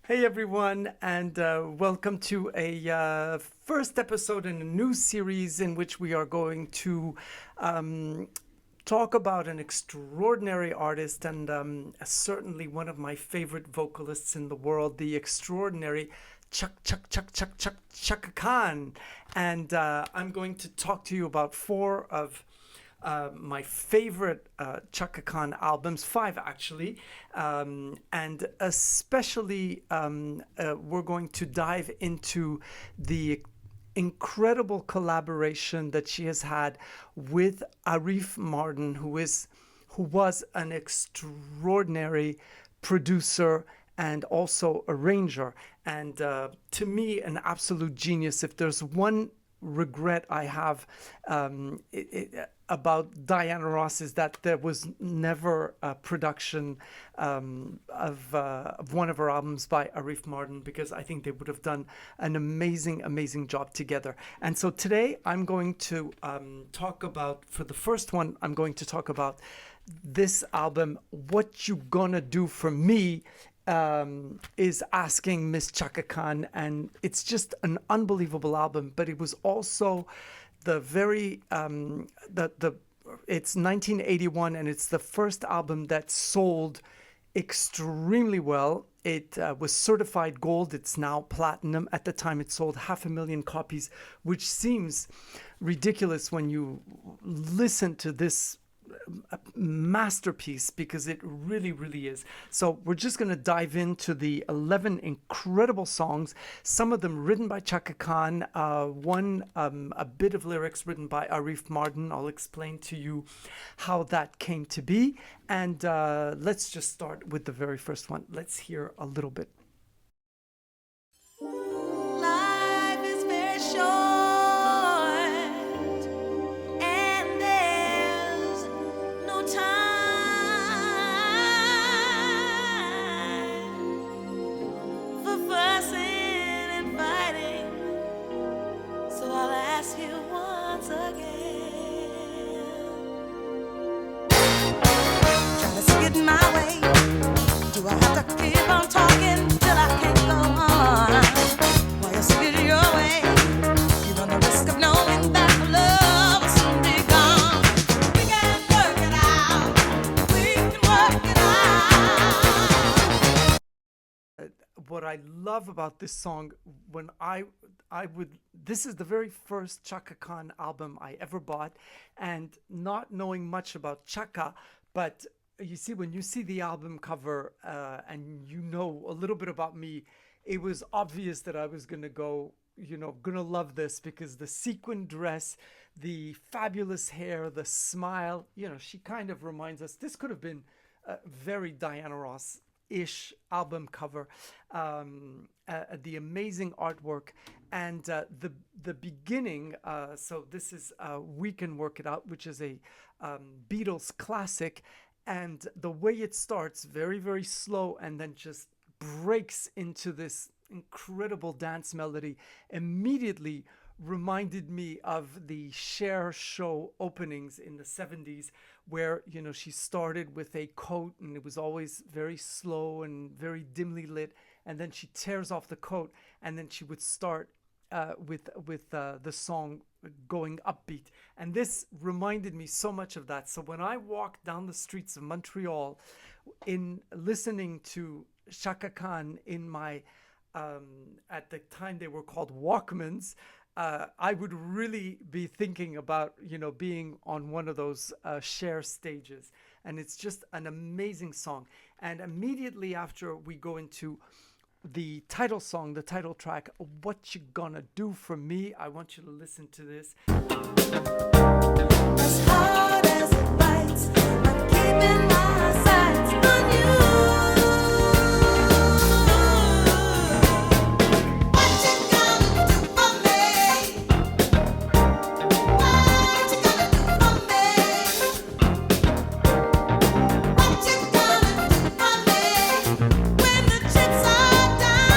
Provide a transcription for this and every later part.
Hey everyone, and welcome to a first episode in a new series in which we are going to um, talk about an extraordinary artist and certainly one of my favorite vocalists in the world, the extraordinary Chaka Khan. And I'm going to talk to you about four of my favorite Chaka Khan albums, five actually, and especially we're going to dive into the incredible collaboration that she has had with Arif Mardin, who was an extraordinary producer and also arranger, and to me an absolute genius. If there's one regret I have about Diana Ross is that there was never a production of one of her albums by Arif Mardin, because I think they would have done an amazing job together. And so today I'm going to talk about, for the first one, I'm going to talk about this album, What You Gonna Do For Me, is asking Miss Chaka Khan, and it's just an unbelievable album. But it was also the very it's 1981, and it's the first album that sold extremely well. It was certified gold. It's now platinum. At the time, it sold 500,000 copies, which seems ridiculous when you listen to this masterpiece, because it really is. So we're just going to dive into the 11 incredible songs, some of them written by Chaka Khan, one a bit of lyrics written by Arif Mardin. I'll explain to you how that came to be, and let's just start with the very first one. Let's hear a little bit. Life is very short. What I love about this song, when I would, this is the very first Chaka Khan album I ever bought, and not knowing much about Chaka, but you see, when you see the album cover and you know a little bit about me, it was obvious that I was gonna go, gonna love this, because the sequin dress, the fabulous hair, the smile, she kind of reminds us, this could have been a very Diana Ross-ish album cover, the amazing artwork, and the beginning. So this is We Can Work It Out, which is a Beatles classic, and the way it starts, very slow, and then just breaks into this incredible dance melody, immediately reminded me of the Cher show openings in the 70s, where she started with a coat and it was always very slow and very dimly lit, and then she tears off the coat, and then she would start with the song going upbeat. And this reminded me so much of that. So when I walked down the streets of Montreal, in listening to Chaka Khan in my at the time they were called Walkmans, I would really be thinking about, being on one of those Cher stages. And it's just an amazing song. And immediately after we go into the title song, the title track, What You Gonna Do For Me, I want you to listen to this. As hard as it bites, I'm keeping my sights on you. What you gonna do for me? What you gonna do for me? What you gonna do for me when the chips are down?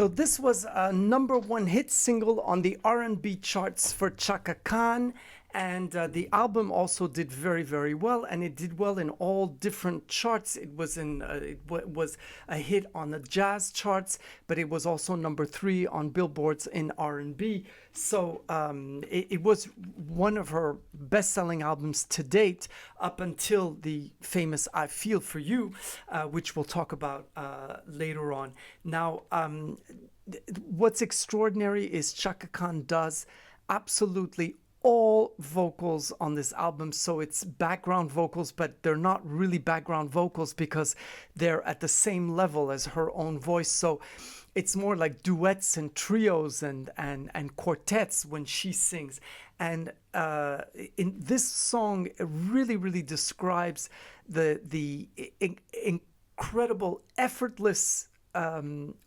So this was a #1 hit single on the R&B charts for Chaka Khan, and the album also did very, very well, and it did well in all different charts. It was was a hit on the jazz charts, but it was also #3 on Billboard's in R&B. So it was one of her best-selling albums to date, up until the famous "I Feel for You," which we'll talk about later on. Now, what's extraordinary is Chaka Khan does absolutely all vocals on this album. So it's background vocals, but they're not really background vocals because they're at the same level as her own voice. So it's more like duets and trios and quartets when she sings. And in this song, it really, really describes the incredible, effortless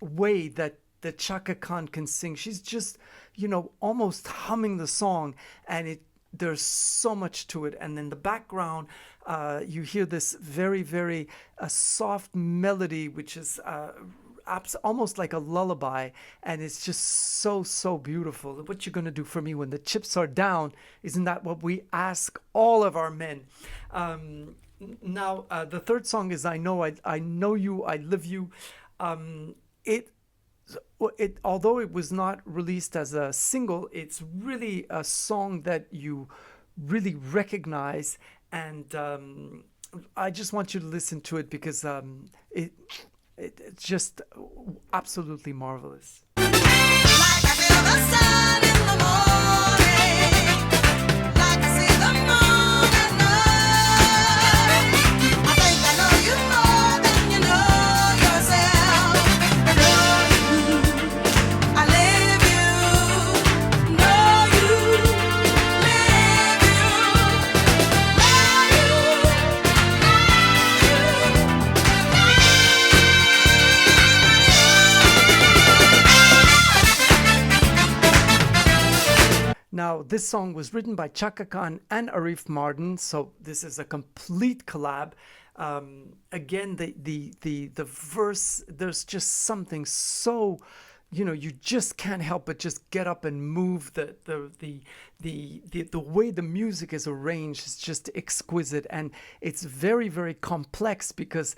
way that Chaka Khan can sing. She's just, almost humming the song, and there's so much to it. And in the background, you hear this very, very soft melody, which is almost like a lullaby, and it's just so, so beautiful. What you gonna do for me when the chips are down? Isn't that what we ask all of our men? Now, the third song is "I Know You, I Live You." Although it was not released as a single, it's really a song that you really recognize, and I just want you to listen to it because it's just absolutely marvelous. Like I feel the sun in the morning, like I see the moon at night. I think I know you more than you know yourself. Know you, I live you. Know you, live you. Love you, Now, this song was written by Chaka Khan and Arif Mardin, so this is a complete collab. Again, the verse, there's just something so, you just can't help but just get up and move. The way the music is arranged is just exquisite, and it's very, very complex because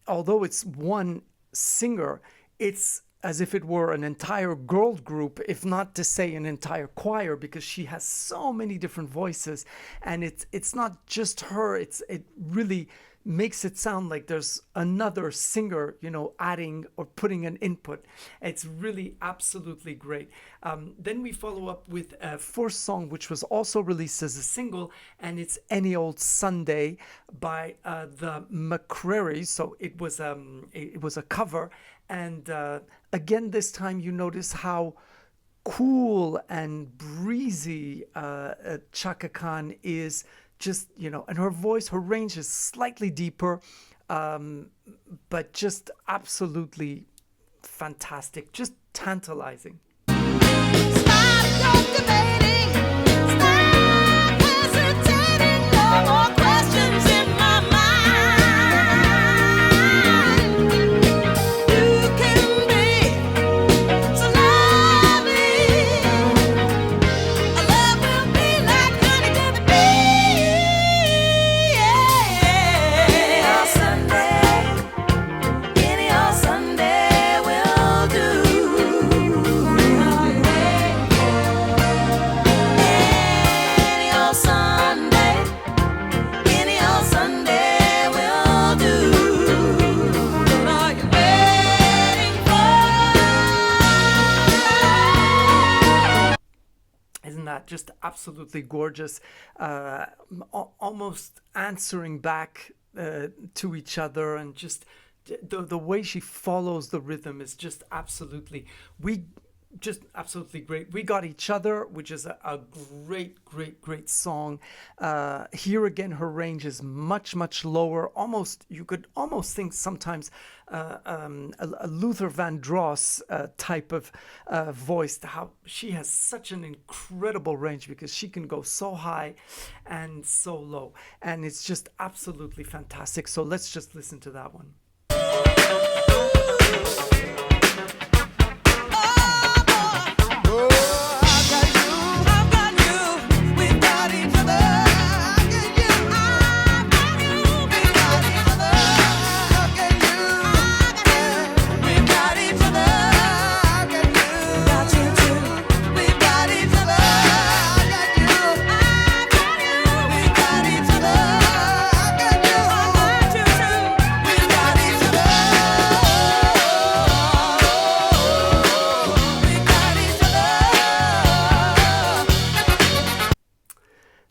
although it's one singer, it's as if it were an entire girl group, if not to say an entire choir, because she has so many different voices, and it's not just her. It really makes it sound like there's another singer, adding or putting an input. It's really absolutely great. Then we follow up with a fourth song, which was also released as a single, and it's "Any Old Sunday" by the McCrarys. So it was a cover, and again, this time you notice how cool and breezy Chaka Khan is. Just, and her voice, her range is slightly deeper, but just absolutely fantastic, just tantalizing. stop debating, stop hesitating, no more questions in my mind. You can be so lovely, our love will be like honey to the bee. Any old Sunday, any old Sunday will do. Any old Sunday, any old Sunday will do. What are you waiting for? Isn't that just absolutely gorgeous? Almost answering back to each other, and just the way she follows the rhythm is just absolutely great. We Got Each Other, which is a great, great, great song. Here again, her range is much, much lower. You could almost think sometimes a Luther Vandross type of voice. How she has such an incredible range because she can go so high and so low, and it's just absolutely fantastic. So let's just listen to that one.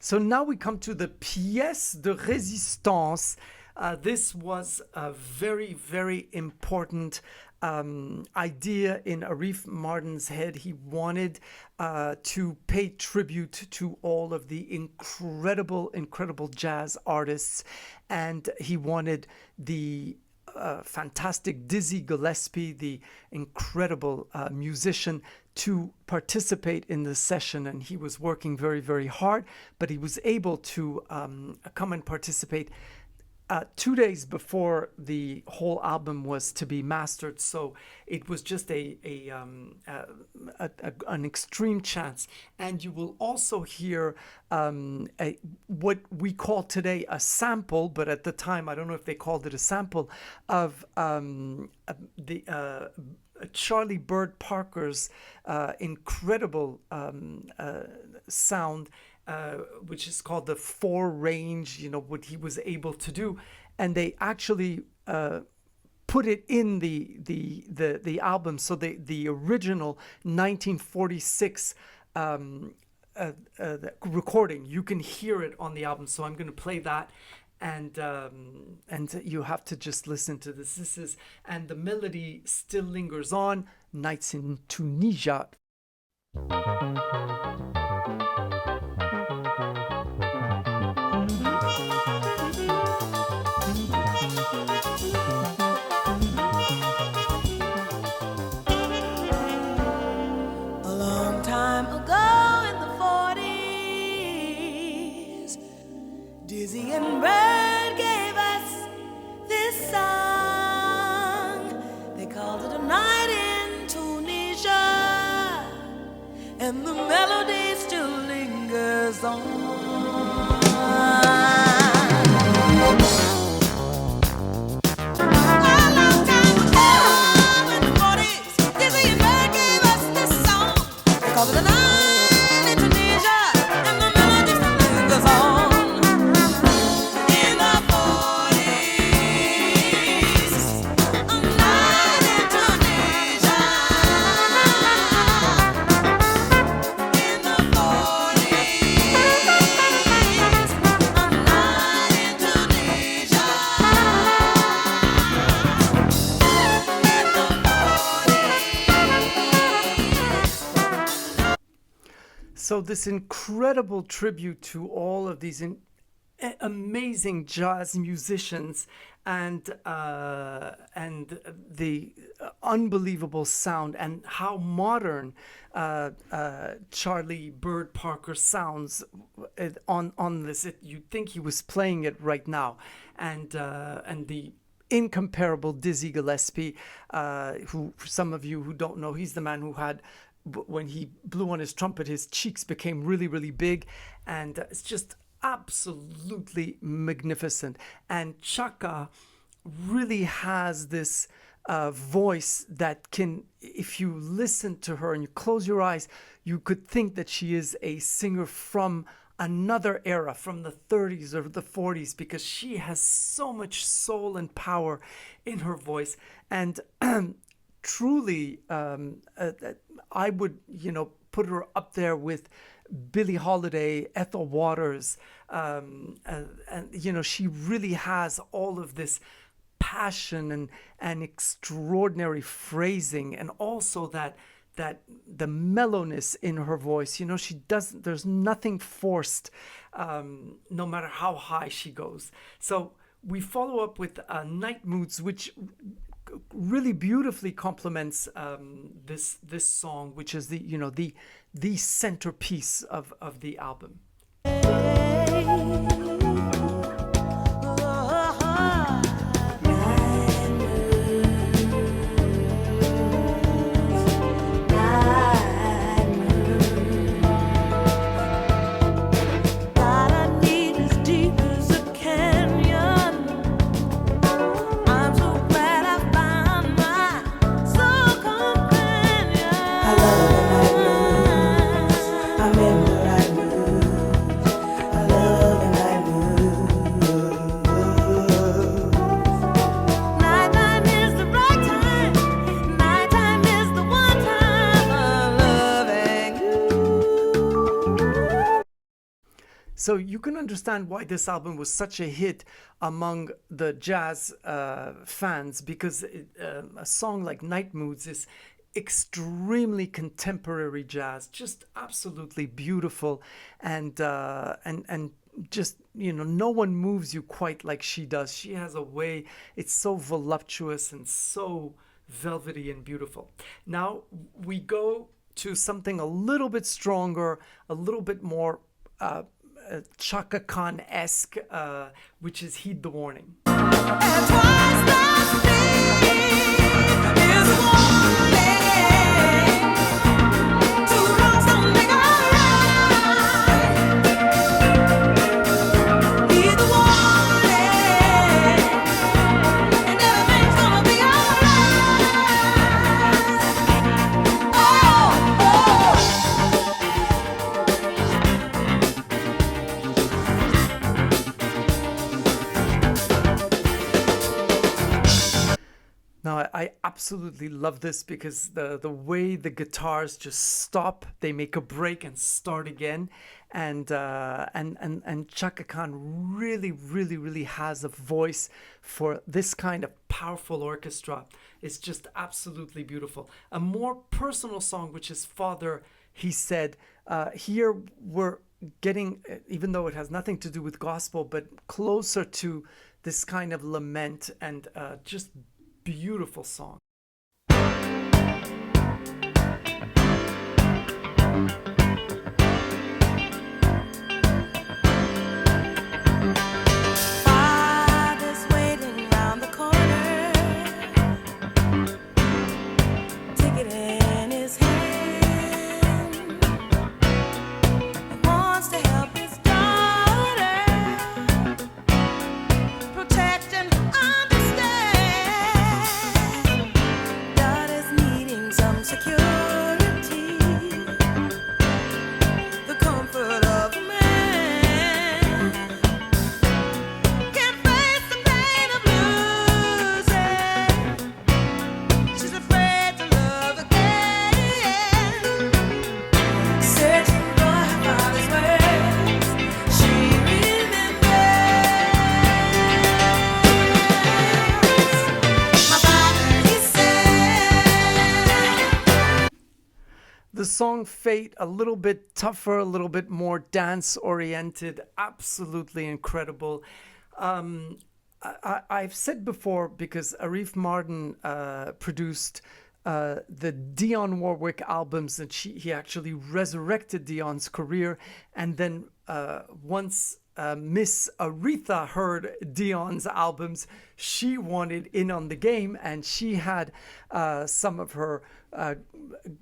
So now we come to the pièce de résistance. This was a very, very important idea in Arif Mardin's head. He wanted to pay tribute to all of the incredible, incredible jazz artists, and he wanted the fantastic Dizzy Gillespie, the incredible musician, to participate in this session. And he was working very, very hard, but he was able to come and participate 2 days before the whole album was to be mastered. So it was just an extreme chance. And you will also hear what we call today a sample, but at the time, I don't know if they called it a sample, of Charlie Bird Parker's incredible sound, which is called the 4-range, what he was able to do. And they actually put it in the album. So the original 1946 recording, you can hear it on the album. So I'm going to play that. And you have to just listen to this. And the melody still lingers on. Nights in Tunisia. Dizzy and Bird gave us this song. They called it A Night in Tunisia, and the melody still lingers on. So this incredible tribute to all of these amazing jazz musicians and the unbelievable sound, and how modern Charlie Bird Parker sounds on this. You'd think he was playing it right now, and the incomparable Dizzy Gillespie, who, for some of you who don't know, he's the man who had, when he blew on his trumpet, his cheeks became really, really big, and it's just absolutely magnificent. And Chaka really has this voice that can, if you listen to her and you close your eyes, you could think that she is a singer from another era, from the 30s or the 40s, because she has so much soul and power in her voice. And truly, I would, put her up there with Billie Holiday, Ethel Waters, and she really has all of this passion and extraordinary phrasing, and also that the mellowness in her voice. She doesn't. There's nothing forced, no matter how high she goes. So we follow up with Night Moods, which really beautifully complements this song, which is the centerpiece of the album. I'm in the right mood. I love the night So you can understand why this album was such a hit among the jazz fans, because a song like Night Moods is extremely contemporary jazz, just absolutely beautiful, and just, no one moves you quite like she does. She has a way, it's so voluptuous and so velvety and beautiful. Now we go to something a little bit stronger, a little bit more Chaka Khan-esque, which is Heed the Warning. And twice the speed is a warning. Two wrongs don't make a right. Heed the warning, and everything's gonna be alright. Oh, oh. Now, I absolutely love this because the way the guitars just stop, they make a break and start again, and Chaka Khan really, really, really has a voice for this kind of powerful orchestra. It's just absolutely beautiful. A more personal song, which is Father, He Said. Here we're getting, even though it has nothing to do with gospel, but closer to this kind of lament and just beautiful song. Father's waiting round the corner, ticket in his hand. He wants to help his daughter, protect and understand. Daughter's needing some security, the comfort of a man. Can't face the pain of losing. She's afraid to love again. Searching for her father's words, she remembers. My father, he said. The song Fate, a little bit tougher, a little bit more dance oriented, absolutely incredible. I've said before, because Arif Mardin produced the Dionne Warwick albums, and he actually resurrected Dionne's career. And then once Miss Aretha heard Dionne's albums, she wanted in on the game, and she had some of her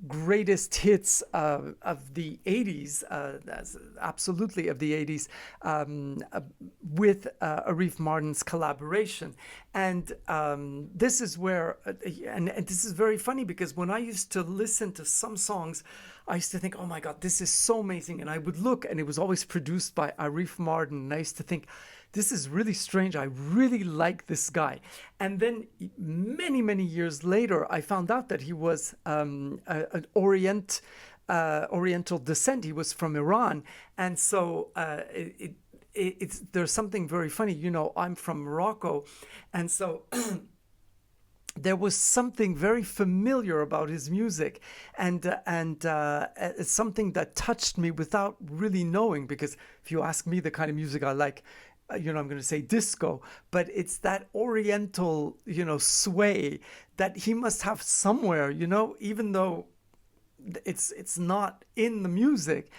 greatest hits of the 80s, absolutely of the 80s, with Arif Mardin's collaboration. And this is where, and this is very funny, because when I used to listen to some songs, I used to think, oh my God, this is so amazing. And I would look, and it was always produced by Arif Mardin. And I used to think, this is really strange. I really like this guy. And then many, many years later, I found out that he was an Oriental descent. He was from Iran. And so there's something very funny. I'm from Morocco. And so there was something very familiar about his music, and it's something that touched me without really knowing, because if you ask me the kind of music I like, I'm going to say disco, but it's that Oriental, sway that he must have somewhere, even though it's not in the music,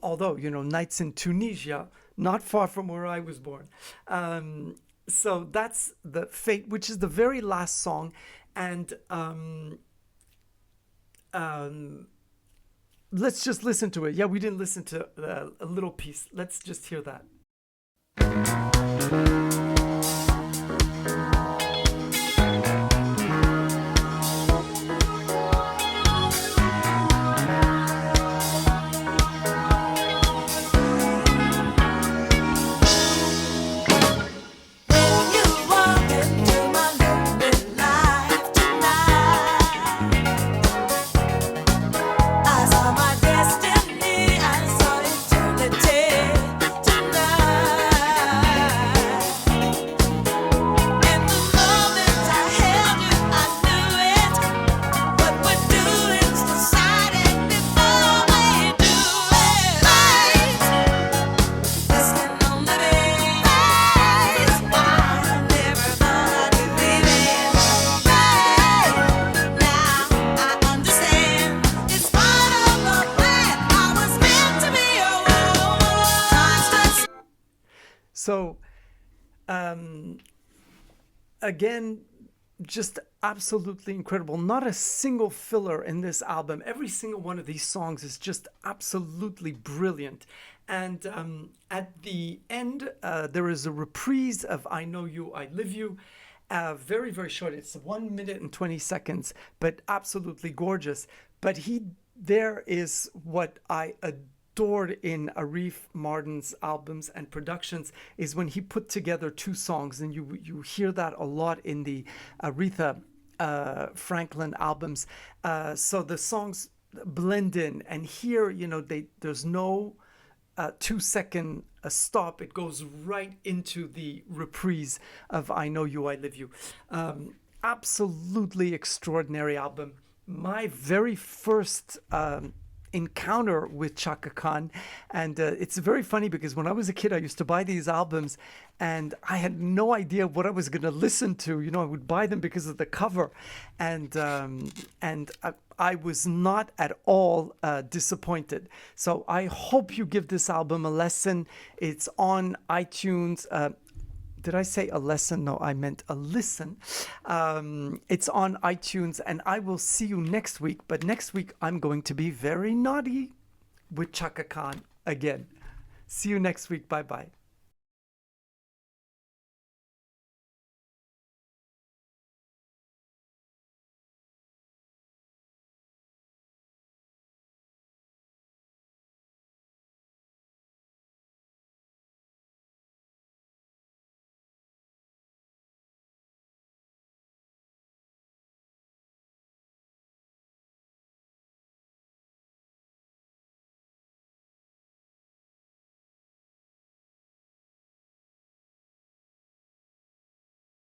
although, Nights in Tunisia, not far from where I was born. So that's the Fate, which is the very last song. And let's just listen to it. Yeah, we didn't listen to a little piece. Let's just hear that. When you walk into my lonely life tonight, I saw my destiny, I saw eternity. So again, just absolutely incredible. Not a single filler in this album. Every single one of these songs is just absolutely brilliant. And at the end, there is a reprise of I Know You, I Live You. Very, very short. It's 1 minute and 20 seconds, but absolutely gorgeous. But there is what I adored in Arif Mardin's albums and productions is when he put together two songs, and you hear that a lot in the Aretha Franklin albums. So the songs blend in, and here, there's no 2 second stop. It goes right into the reprise of I Know You, I Live You. Absolutely extraordinary album. My very first encounter with Chaka Khan, and it's very funny because when I was a kid I used to buy these albums and I had no idea what I was going to listen to. I would buy them because of the cover, and I was not at all disappointed. So I hope you give this album a lesson. It's on iTunes. Did I say a lesson? No, I meant a listen. It's on iTunes, and I will see you next week. But next week, I'm going to be very naughty with Chaka Khan again. See you next week. Bye-bye.